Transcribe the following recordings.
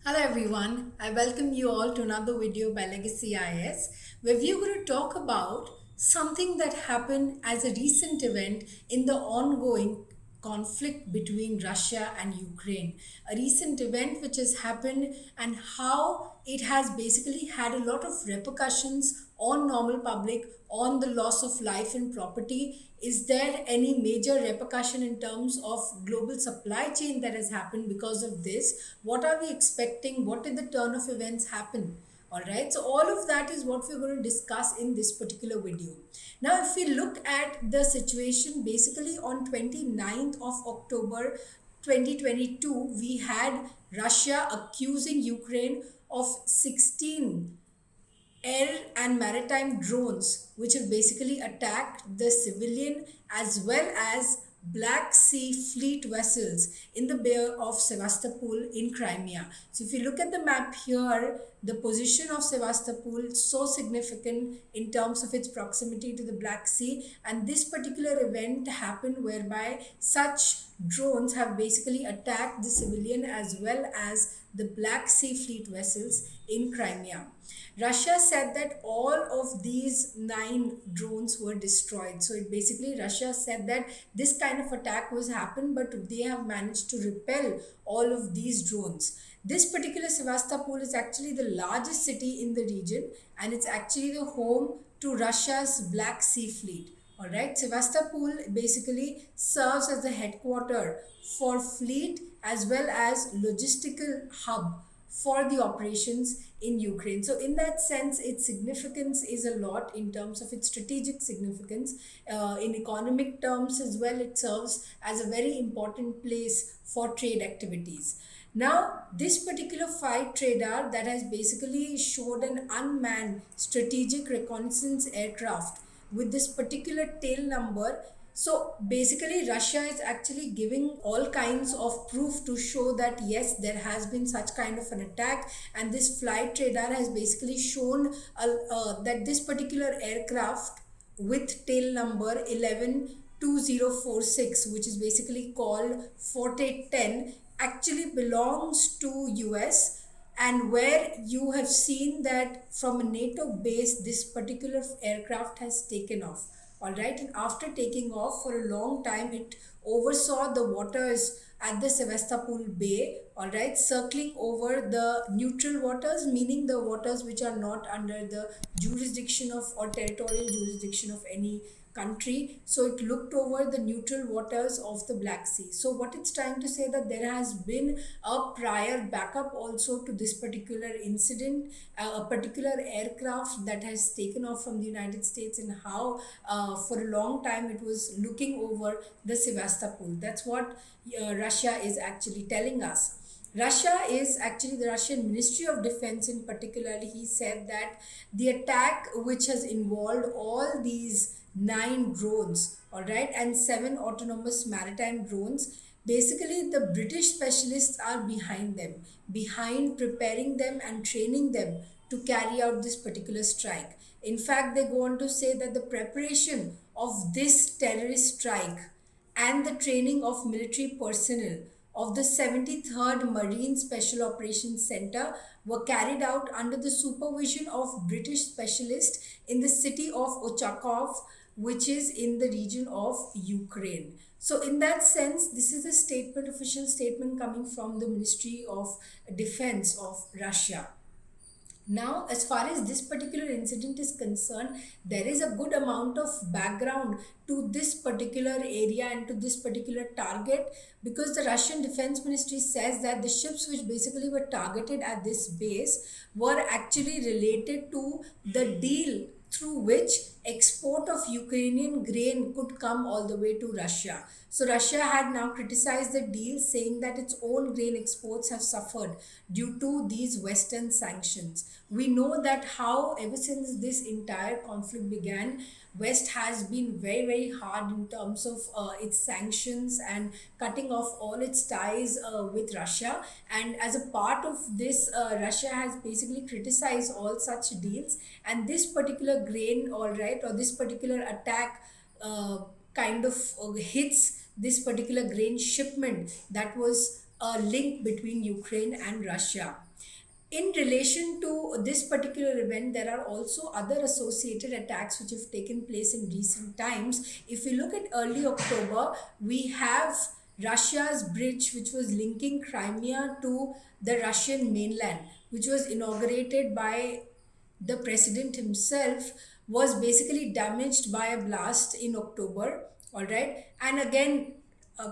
Hello everyone, I welcome you all to another video by Legacy IAS where we're going to talk about something that happened as a recent event in the ongoing conflict between Russia and Ukraine. A recent event which has happened and how it has basically had a lot of repercussions on normal public, on the loss of life and property. Is there any major repercussion in terms of global supply chain that has happened because of this? What are we expecting? What did the turn of events happen? All right, so all of that is what we're going to discuss in this particular video. Now, if we look at the situation, basically on 29th of October 2022, we had Russia accusing Ukraine of 16 air and maritime drones, which have basically attacked the civilian as well as Black Sea fleet vessels in the Bay of Sevastopol in Crimea. So, if you look at the map here, the position of Sevastopol is so significant in terms of its proximity to the Black Sea, and this particular event happened whereby such drones have basically attacked the civilian as well as the Black Sea fleet vessels in Crimea. Russia said that all of these 9 drones were destroyed. So it basically Russia said that this kind of attack was happened, but they have managed to repel all of these drones. This particular Sevastopol is actually the largest city in the region, and it's actually the home to Russia's Black Sea Fleet. All right, Sevastopol basically serves as the headquarter for fleet as well as logistical hub for the operations in Ukraine. So, in that sense, its significance is a lot in terms of its strategic significance. In economic terms as well, it serves as a very important place for trade activities. Now, this particular fight radar that has basically showed an unmanned strategic reconnaissance aircraft with this particular tail number. So basically, Russia is actually giving all kinds of proof to show that yes, there has been such kind of an attack, and this flight radar has basically shown that this particular aircraft with tail number 112046, which is basically called Forte 10, actually belongs to US, and where you have seen that from a NATO base this particular aircraft has taken off. All right, and after taking off for a long time, it oversaw the waters at the Sevastopol Bay, all right, circling over the neutral waters, meaning the waters which are not under the jurisdiction of or territorial jurisdiction of any country. So it looked over the neutral waters of the Black Sea. So what it's trying to say that there has been a prior backup also to this particular incident, a particular aircraft that has taken off from the United States, and how for a long time it was looking over the Sevastopol. That's what Russia is actually telling us. Russia is actually the Russian Ministry of Defense in particular. He said that the attack, which has involved all these 9 drones, all right, and 7 autonomous maritime drones, basically the British specialists are behind them, behind preparing them and training them to carry out this particular strike. In fact, they go on to say that the preparation of this terrorist strike and the training of military personnel of the 73rd Marine Special Operations Center were carried out under the supervision of British specialists in the city of Ochakov, which is in the region of Ukraine. So, in that sense, this is a statement, official statement coming from the Ministry of Defense of Russia. Now, as far as this particular incident is concerned, there is a good amount of background to this particular area and to this particular target, because the Russian Defense Ministry says that the ships which basically were targeted at this base were actually related to the deal through which export of Ukrainian grain could come all the way to Russia. So Russia had now criticized the deal, saying that its own grain exports have suffered due to these Western sanctions. We know that how ever since this entire conflict began, West has been very, very hard in terms of its sanctions and cutting off all its ties with Russia. And as a part of this, Russia has basically criticized all such deals. And this particular grain, all right, or this particular attack kind of hits this particular grain shipment that was a link between Ukraine and Russia. In relation to this particular event, there are also other associated attacks which have taken place in recent times. If we look at early October, we have Russia's bridge, which was linking Crimea to the Russian mainland, which was inaugurated by the president himself, was basically damaged by a blast in October. All right. And again,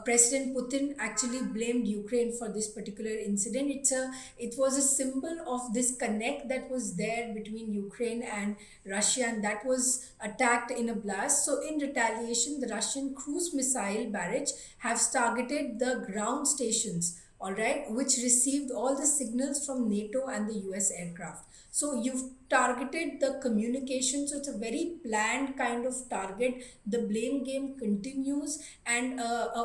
President Putin actually blamed Ukraine for this particular incident. It was a symbol of this connect that was there between Ukraine and Russia, and that was attacked in a blast. So in retaliation, the Russian cruise missile barrage have targeted the ground stations, all right, which received all the signals from NATO and the US aircraft. So you've targeted the communication. So it's a very planned kind of target. The blame game continues, and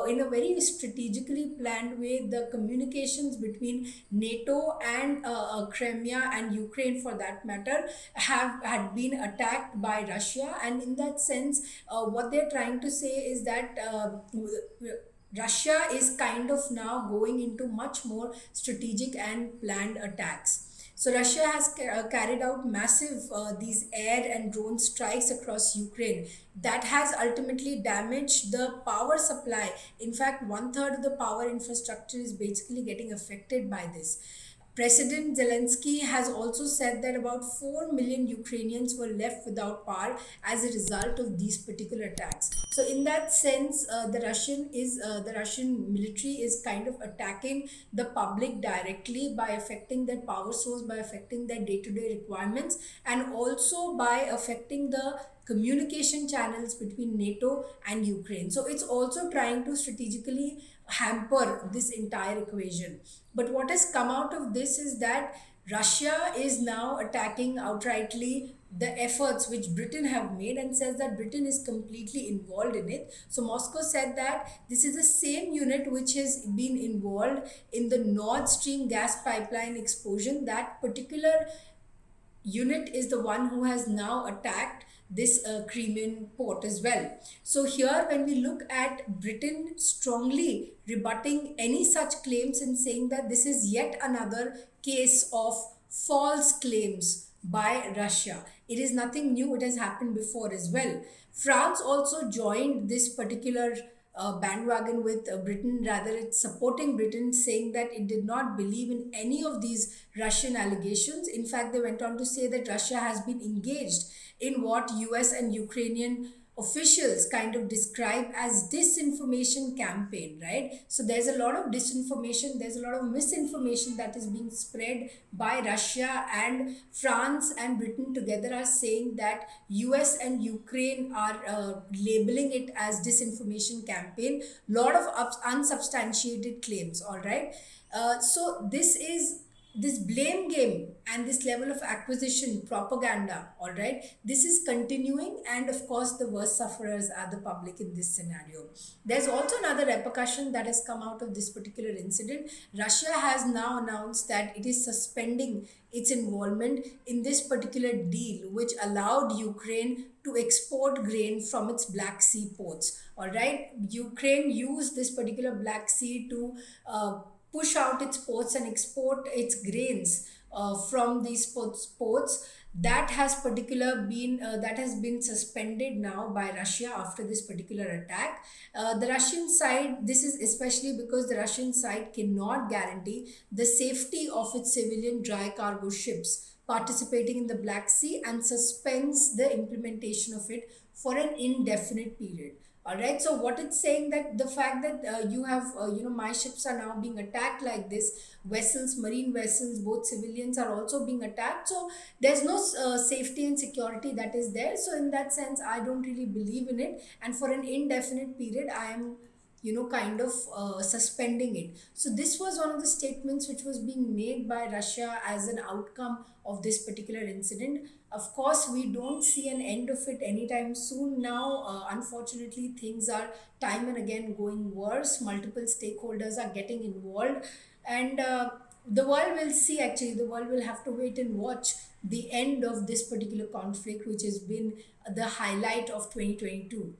in a very strategically planned way, the communications between NATO and Crimea and Ukraine, for that matter, have had been attacked by Russia. And in that sense, what they're trying to say is that. Russia is kind of now going into much more strategic and planned attacks. So Russia has carried out massive these air and drone strikes across Ukraine that has ultimately damaged the power supply. In fact, one third of the power infrastructure is basically getting affected by this. President Zelensky has also said that about 4 million Ukrainians were left without power as a result of these particular attacks. So, in that sense, the Russian military is kind of attacking the public directly by affecting their power source, by affecting their day-to-day requirements, and also by affecting the communication channels between NATO and Ukraine. So, it's also trying to strategically hamper this entire equation. But what has come out of this is that Russia is now attacking outrightly the efforts which Britain have made, and says that Britain is completely involved in it. So Moscow said that this is the same unit which has been involved in the Nord Stream gas pipeline explosion. That particular unit is the one who has now attacked this Crimean port as well. So here, when we look at Britain strongly rebutting any such claims and saying that this is yet another case of false claims by Russia. It is nothing new, it has happened before as well. France also joined this particular bandwagon with Britain. Rather, it's supporting Britain, saying that it did not believe in any of these Russian allegations. In fact, they went on to say that Russia has been engaged in what US and Ukrainian officials kind of describe as disinformation campaign, right? So there's a lot of disinformation, there's a lot of misinformation that is being spread by Russia, and France and Britain together are saying that US and Ukraine are labeling it as disinformation campaign. Lot of unsubstantiated claims, all right? So this blame game and this level of acquisition propaganda, all right, this is continuing, and of course the worst sufferers are the public in this scenario. There's also another repercussion that has come out of this particular incident. Russia has now announced that it is suspending its involvement in this particular deal which allowed Ukraine to export grain from its Black Sea ports, all right. Ukraine used this particular Black Sea to push out its ports and export its grains from these ports. That has been suspended now by Russia after this particular attack. The Russian side, this is especially because the Russian side cannot guarantee the safety of its civilian dry cargo ships participating in the Black Sea, and suspends the implementation of it for an indefinite period. All right. So what it's saying, that the fact that you have, my ships are now being attacked like this, vessels, marine vessels, both civilians are also being attacked. So there's no safety and security that is there. So in that sense, I don't really believe in it. And for an indefinite period, I am kind of suspending it. So this was one of the statements which was being made by Russia as an outcome of this particular incident. Of course, we don't see an end of it anytime soon now. Unfortunately, things are time and again going worse. Multiple stakeholders are getting involved, and the world will see, actually, the world will have to wait and watch the end of this particular conflict, which has been the highlight of 2022.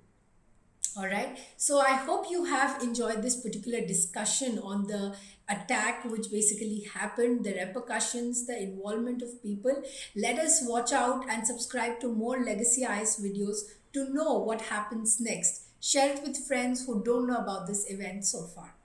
All right. So I hope you have enjoyed this particular discussion on the attack, which basically happened, the repercussions, the involvement of people. Let us watch out and subscribe to more Legacy IAS videos to know what happens next. Share it with friends who don't know about this event so far.